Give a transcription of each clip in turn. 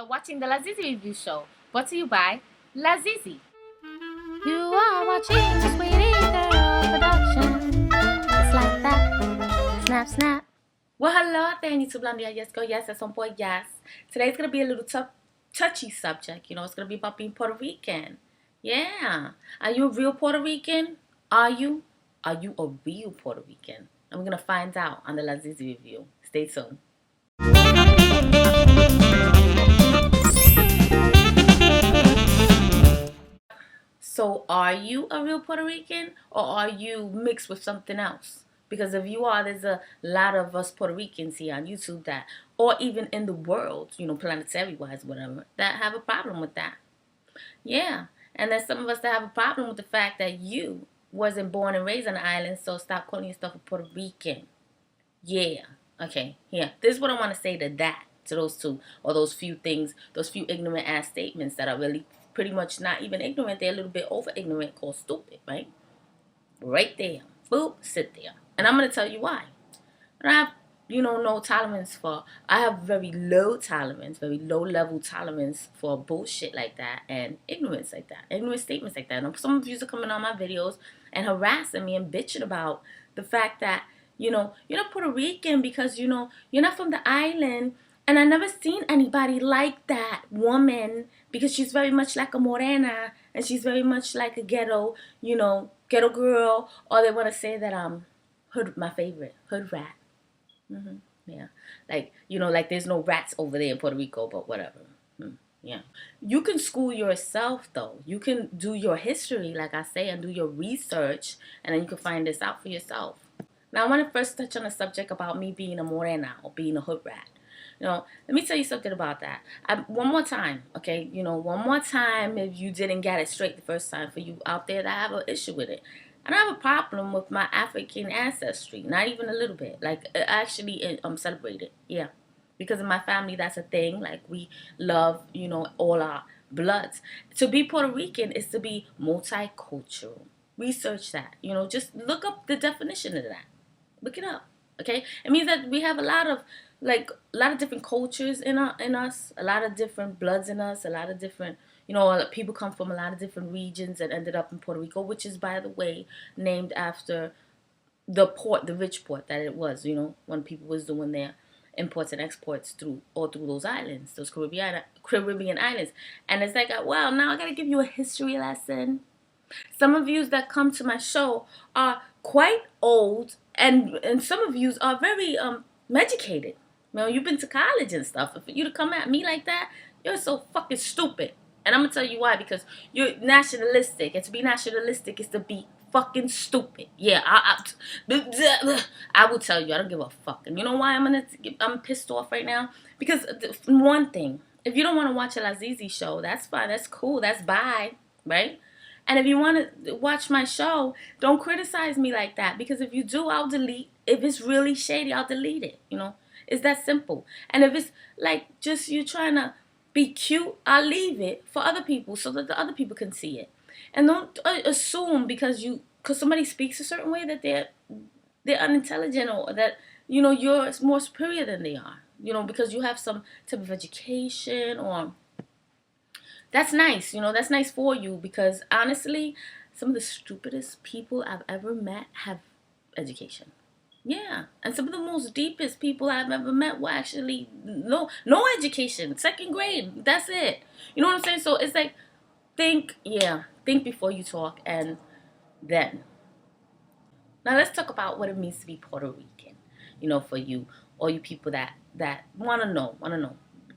You're watching the lazeezee review show, brought to you by lazeezee. You are watching Sweetie Girl Production. It's like that. Snap, snap. Well, hello out there in YouTube land. Yes, go, yes, at some point, yes. Today's going to be a little touchy subject. You know, it's going to be about being Puerto Rican. Yeah. Are you a real Puerto Rican? Are you? Are you a real Puerto Rican? And we're going to find out on the lazeezee review. Stay tuned. So are you a real Puerto Rican or are you mixed with something else? Because if you are, there's a lot of us Puerto Ricans here on YouTube that, or even in the world, you know, planetary wise, whatever, that have a problem with that. Yeah. And there's some of us that have a problem with the fact that you wasn't born and raised on the island, so stop calling yourself a Puerto Rican. Yeah. Okay. Yeah. This is what I want to say to that, to those two, or those few things, those few ignorant ass statements that are really pretty much not even ignorant. They're a little bit over ignorant, called stupid, right? Right there. Boop, sit there. And I'm going to tell you why. And I have, no tolerance for, I have very low tolerance, very low level tolerance for bullshit like that and ignorance like that, ignorant statements like that. And some of you are coming on my videos and harassing me and bitching about the fact that, you're not Puerto Rican because, you're not from the island. And I never seen anybody like that woman because she's very much like a morena and she's very much like a ghetto, ghetto girl. Or they want to say that I'm hood, my favorite, hood rat. Yeah. Like there's no rats over there in Puerto Rico, but whatever. Yeah. You can school yourself, though. You can do your history, like I say, and do your research, and then you can find this out for yourself. Now, I want to first touch on the subject about me being a morena or being a hood rat. Let me tell you something about that. One more time, okay? One more time if you didn't get it straight the first time, for you out there that have an issue with it. I don't have a problem with my African ancestry, not even a little bit. Like, actually, celebrate it, yeah. Because in my family, that's a thing. Like, we love, all our bloods. To be Puerto Rican is to be multicultural. Research that. Just look up the definition of that. Look it up. Okay, it means that we have a lot of different cultures in us, a lot of different bloods in us, a lot of different, people come from a lot of different regions and ended up in Puerto Rico, which is, by the way, named after the port, the rich port that it was, when people was doing their imports and exports through those islands, those Caribbean islands. And it's like, well, now I gotta give you a history lesson. Some of you that come to my show are quite old, and some of you are very educated. You've been to college and stuff. For you to come at me like that, you're so fucking stupid. And I'm gonna tell you why. Because you're nationalistic, and to be nationalistic is to be fucking stupid. Yeah, I will tell you, I don't give a fuck. And you know why I'm pissed off right now? Because one thing, if you don't want to watch a lazeezee show, that's fine, that's cool, that's bye, right? And if you want to watch my show, don't criticize me like that. Because if you do, I'll delete. If it's really shady, I'll delete it. It's that simple. And if it's like just you trying to be cute, I'll leave it for other people so that the other people can see it. And don't assume because somebody speaks a certain way that they're unintelligent or that you're more superior than they are. Because you have some type of education or that's nice, that's nice for you because honestly, some of the stupidest people I've ever met have education. Yeah, and some of the most deepest people I've ever met were actually no education, second grade. That's it. You know what I'm saying? So it's like think before you talk, and then now let's talk about what it means to be Puerto Rican. For you, all you people that want to know,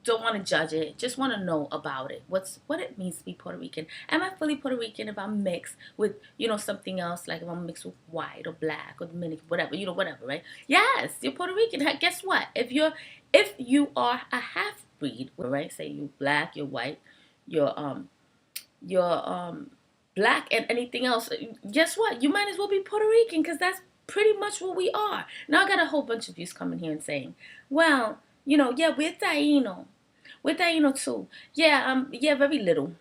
don't want to judge it, just want to know about it. What it means to be Puerto Rican. Am I fully Puerto Rican if I'm mixed with, something else, like if I'm mixed with white or black or Dominican, whatever, whatever, right? Yes, you're Puerto Rican. Guess what? If you are a half breed, right? Say you black, you're white, you're black and anything else, guess what? You might as well be Puerto Rican because that's pretty much what we are. Now I got a whole bunch of yous coming here and saying, well, yeah, we're Taino. We're Taino too. Yeah, very little.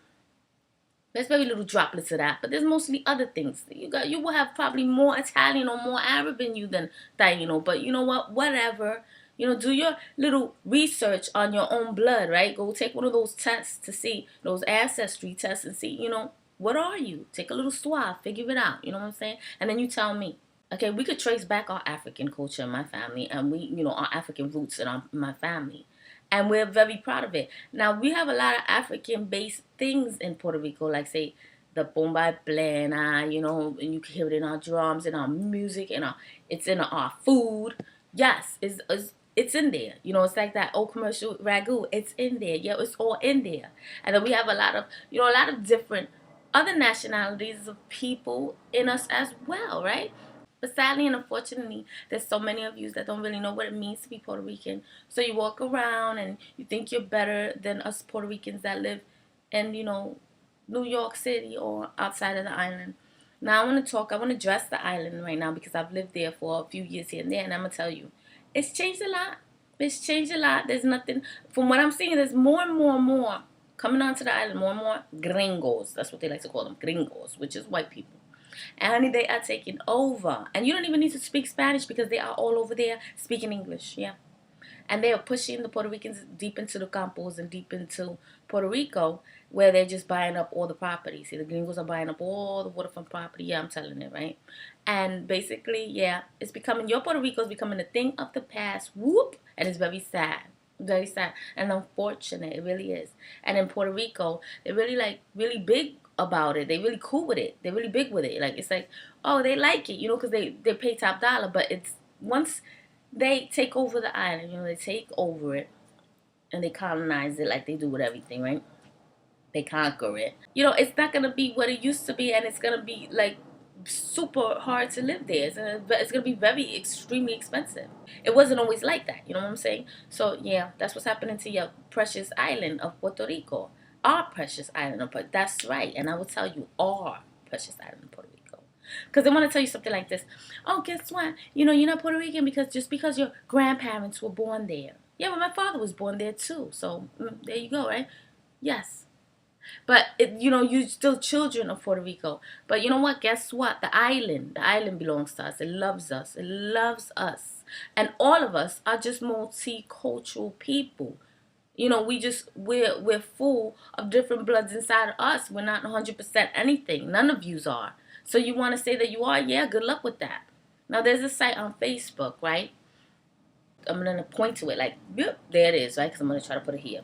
There's very little droplets of that, but there's mostly other things. You will have probably more Italian or more Arab in you than Taino, but you know what? Whatever. You know, do your little research on your own blood, right? Go take one of those tests to see, those ancestry tests, and see, you know, what are you? Take a little swab, figure it out. You know what I'm saying? And then you tell me. Okay, we could trace back our African culture in my family, and we, you know, our African roots in my family, and we're very proud of it. Now we have a lot of African-based things in Puerto Rico, like say the bomba plena, you know, and you can hear it in our drums, in our music, it's in our food. Yes, it's in there. You know, it's like that old commercial ragu. It's in there. Yeah, it's all in there. And then we have a lot of, you know, a lot of different other nationalities of people in us as well, right? But sadly and unfortunately, there's so many of you that don't really know what it means to be Puerto Rican. So you walk around and you think you're better than us Puerto Ricans that live in, you know, New York City or outside of the island. Now I want to address the island right now because I've lived there for a few years here and there, and I'm going to tell you, it's changed a lot. It's changed a lot. There's nothing, from what I'm seeing, there's more and more and more coming onto the island, more and more gringos. That's what they like to call them, gringos, which is white people. And honey, they are taking over. And you don't even need to speak Spanish because they are all over there speaking English. Yeah. And they are pushing the Puerto Ricans deep into the campos and deep into Puerto Rico, where they're just buying up all the property. See, the gringos are buying up all the waterfront property. Yeah, I'm telling it, right? And basically, yeah, it's becoming, your Puerto Rico is becoming a thing of the past. Whoop. And it's very sad. Very sad and unfortunate. It really is. And in Puerto Rico, they're really like really big about it. They really cool with it. They're really big with it. Like, it's like, oh, they like it, you know, because they pay top dollar. But it's once they take over the island, you know, they take over it and they colonize it like they do with everything, right? They conquer it. You know, it's not gonna be what it used to be, and it's gonna be like super hard to live there. It's gonna be very extremely expensive. It wasn't always like that. You know what I'm saying? So yeah, that's what's happening to your precious island of Puerto Rico. Our precious island of Puerto. That's right, and I will tell you, our precious island of Puerto Rico. Because they want to tell you something like this. Oh, guess what? You know, you're not Puerto Rican because just because your grandparents were born there. Yeah, but my father was born there too. So there you go, right? Yes. But you know, you're still children of Puerto Rico. But you know what? Guess what? The island belongs to us. It loves us. It loves us. And all of us are just multicultural people. You know, we're full of different bloods inside of us. We're not 100% anything. None of yous are. So you want to say that you are? Yeah, good luck with that. Now there's a site on Facebook, right? I'm gonna point to it like, yep, there it is, right? Because I'm gonna try to put it here.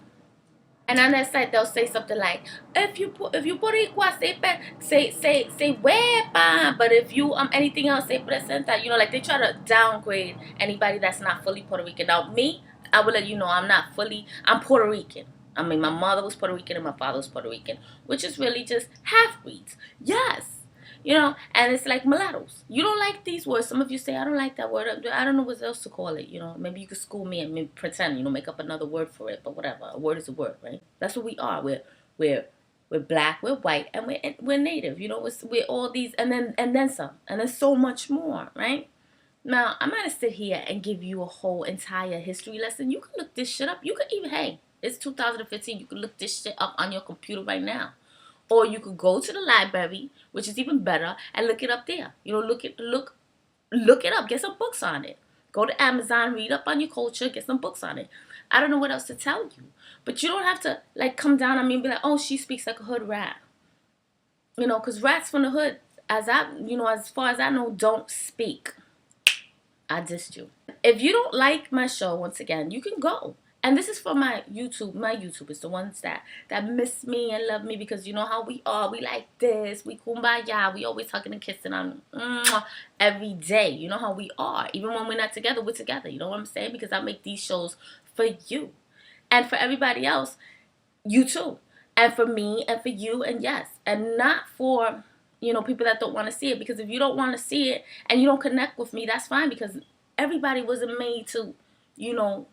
And on that site, they'll say something like, if you Boricua, say huepa, but if you anything else, say presenta. You know, like they try to downgrade anybody that's not fully Puerto Rican. Now me, I will let you know I'm Puerto Rican. I mean, my mother was Puerto Rican and my father was Puerto Rican, which is really just half breeds. Yes. You know, and it's like mulattoes. You don't like these words. Some of you say, I don't like that word. I don't know what else to call it. You know, maybe you could school me and maybe pretend, you know, make up another word for it. But whatever. A word is a word, right? That's what we are. We're black, we're white, and we're native. You know, we're all these, and then some. And there's so much more, right? Now, I'm going to sit here and give you a whole entire history lesson. You can look this shit up. You can even, hey, it's 2015. You can look this shit up on your computer right now. Or you could go to the library, which is even better, and look it up there. You know, look it up. Get some books on it. Go to Amazon, read up on your culture, get some books on it. I don't know what else to tell you. But you don't have to, like, come down on me and be like, oh, she speaks like a hood rat. You know, because rats from the hood, as far as I know, don't speak. I dissed you. If you don't like my show, once again, you can go. And this is for my YouTube. My YouTubers, the ones that miss me and love me, because you know how we are. We like this. We kumbaya. We always hugging and kissing on every day. You know how we are. Even when we're not together, we're together. You know what I'm saying? Because I make these shows for you. And for everybody else, you too. And for me and for you, and yes. And not for, you know, people that don't want to see it. Because if you don't want to see it and you don't connect with me, that's fine. Because everybody wasn't made to, you know,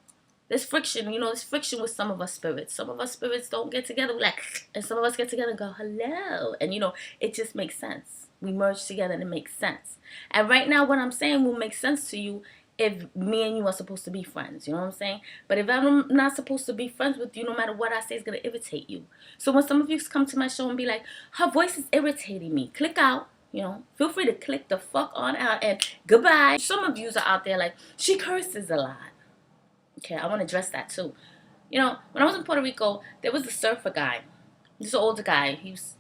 there's friction, you know, there's friction with some of us spirits. Some of us spirits don't get together, like, and some of us get together and go, hello. And, you know, it just makes sense. We merge together and it makes sense. And right now, what I'm saying will make sense to you if me and you are supposed to be friends. You know what I'm saying? But if I'm not supposed to be friends with you, no matter what I say, it's going to irritate you. So when some of you come to my show and be like, her voice is irritating me, click out. You know, feel free to click the fuck on out and goodbye. Some of yous are out there like, she curses a lot. Okay, I want to address that too. You know, when I was in Puerto Rico, there was a surfer guy. This older guy. He was,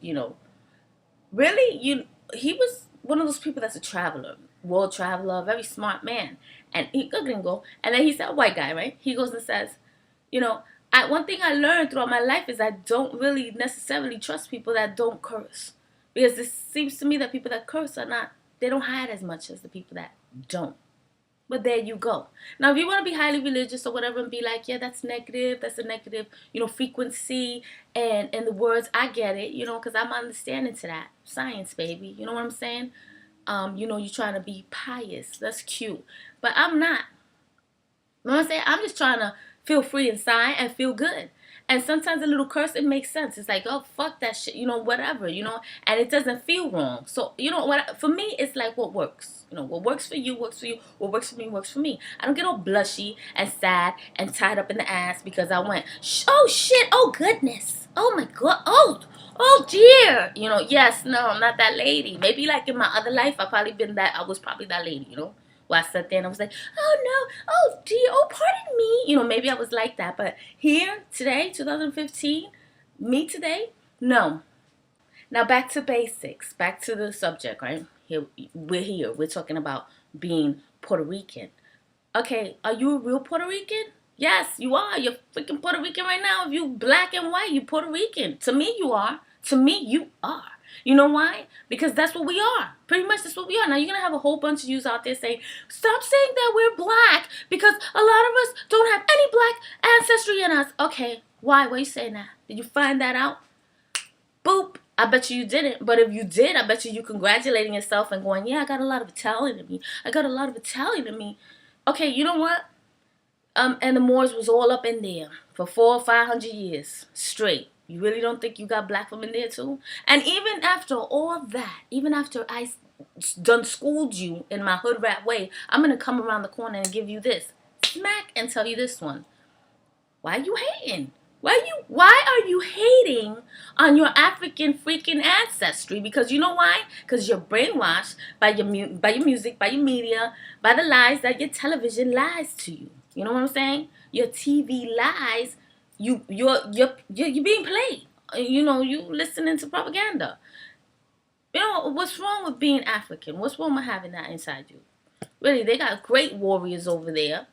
really, he was one of those people that's a traveler, world traveler, very smart man. And he a gringo. And then he said, a white guy, right? He goes and says, you know, one thing I learned throughout my life is I don't really necessarily trust people that don't curse. Because it seems to me that people that curse are not, they don't hide as much as the people that don't. But there you go. Now, if you want to be highly religious or whatever and be like, yeah, that's negative, that's a negative, frequency and the words, I get it, because I'm understanding to that. Science, baby. You know what I'm saying? You're trying to be pious. That's cute. But I'm not. You know what I'm saying? I'm just trying to feel free inside and feel good. And sometimes a little curse, it makes sense. It's like, oh, fuck that shit, whatever, and it doesn't feel wrong. So, what for me, it's like what works. What works for you works for you. What works for me works for me. I don't get all blushy and sad and tied up in the ass because I went, oh shit, oh goodness, oh my god, oh dear. Yes, no, I'm not that lady. Maybe like in my other life, I was probably that lady. Well, I sat there and I was like, oh no, oh dear, oh pardon me. Maybe I was like that. But here, today, 2015, me today, no. Now back to basics, back to the subject, right? We're talking about being Puerto Rican. Okay, are you a real Puerto Rican? Yes, you are. You're freaking Puerto Rican right now. If you black and white, you Puerto Rican. To me, you are. To me, you are. You know why? Because that's what we are. Pretty much that's what we are. Now, you're going to have a whole bunch of yous out there saying, stop saying that we're black because a lot of us don't have any black ancestry in us. Okay, why? Why are you saying that? Did you find that out? Boop. I bet you didn't. But if you did, I bet you congratulating yourself and going, yeah, I got a lot of Italian in me. I got a lot of Italian in me. Okay, you know what? And the Moors was all up in there for 400 or 500 years straight. You really don't think you got black from in there too? And even after all that, even after I done schooled you in my hood rat way, I'm going to come around the corner and give you this smack and tell you this one. Why are you hating? Why are you hating on your African freaking ancestry? Because you know why? Because you're brainwashed by your music, by your media, by the lies that your television lies to you. You know what I'm saying? Your TV lies. You're being played. You listening to propaganda. What's wrong with being African? What's wrong with having that inside you? Really, they got great warriors over there.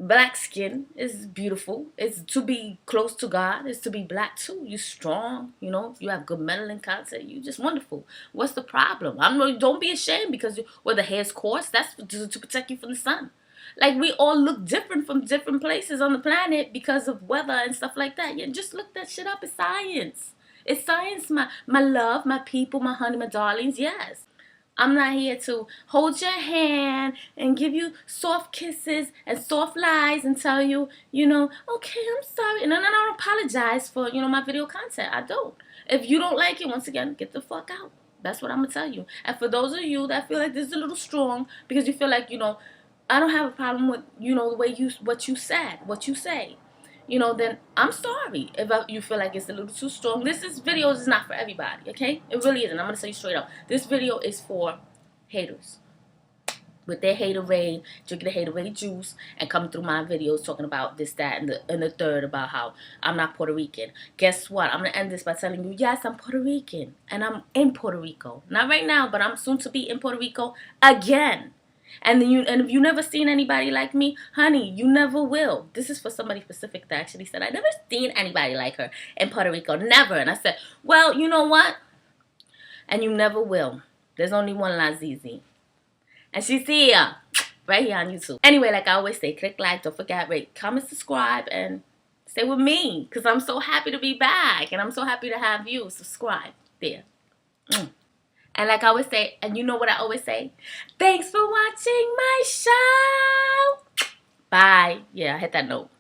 Black skin is beautiful. It's to be close to God. It's to be black too. You're strong. You have good melanin content. You're just wonderful. What's the problem? Don't be ashamed because the hair's coarse. That's to protect you from the sun. Like, we all look different from different places on the planet because of weather and stuff like that. Yeah, just look that shit up. It's science. It's science, my love, my people, my honey, my darlings. Yes. I'm not here to hold your hand and give you soft kisses and soft lies and tell you, okay, I'm sorry. And then I don't apologize for, my video content. I don't. If you don't like it, once again, get the fuck out. That's what I'm going to tell you. And for those of you that feel like this is a little strong because you feel like, I don't have a problem with, the way what you say. Then I'm sorry if you feel like it's a little too strong. This video is not for everybody, okay? It really isn't. I'm going to tell you straight up. This video is for haters with their haterade, drinking the haterade juice, and coming through my videos talking about this, that, and the third about how I'm not Puerto Rican. Guess what? I'm going to end this by telling you, yes, I'm Puerto Rican, and I'm in Puerto Rico. Not right now, but I'm soon to be in Puerto Rico again. And if you never seen anybody like me, honey, you never will. This is for somebody specific that actually said, I never seen anybody like her in Puerto Rico. Never. And I said, well, you know what? And you never will. There's only one lazeezee. And she's here. Right here on YouTube. Anyway, like I always say, click like, don't forget, rate, comment, subscribe, and stay with me. Because I'm so happy to be back. And I'm so happy to have you subscribe there. And like I always say, and you know what I always say? Thanks for watching my show. Bye. Yeah, I hit that note.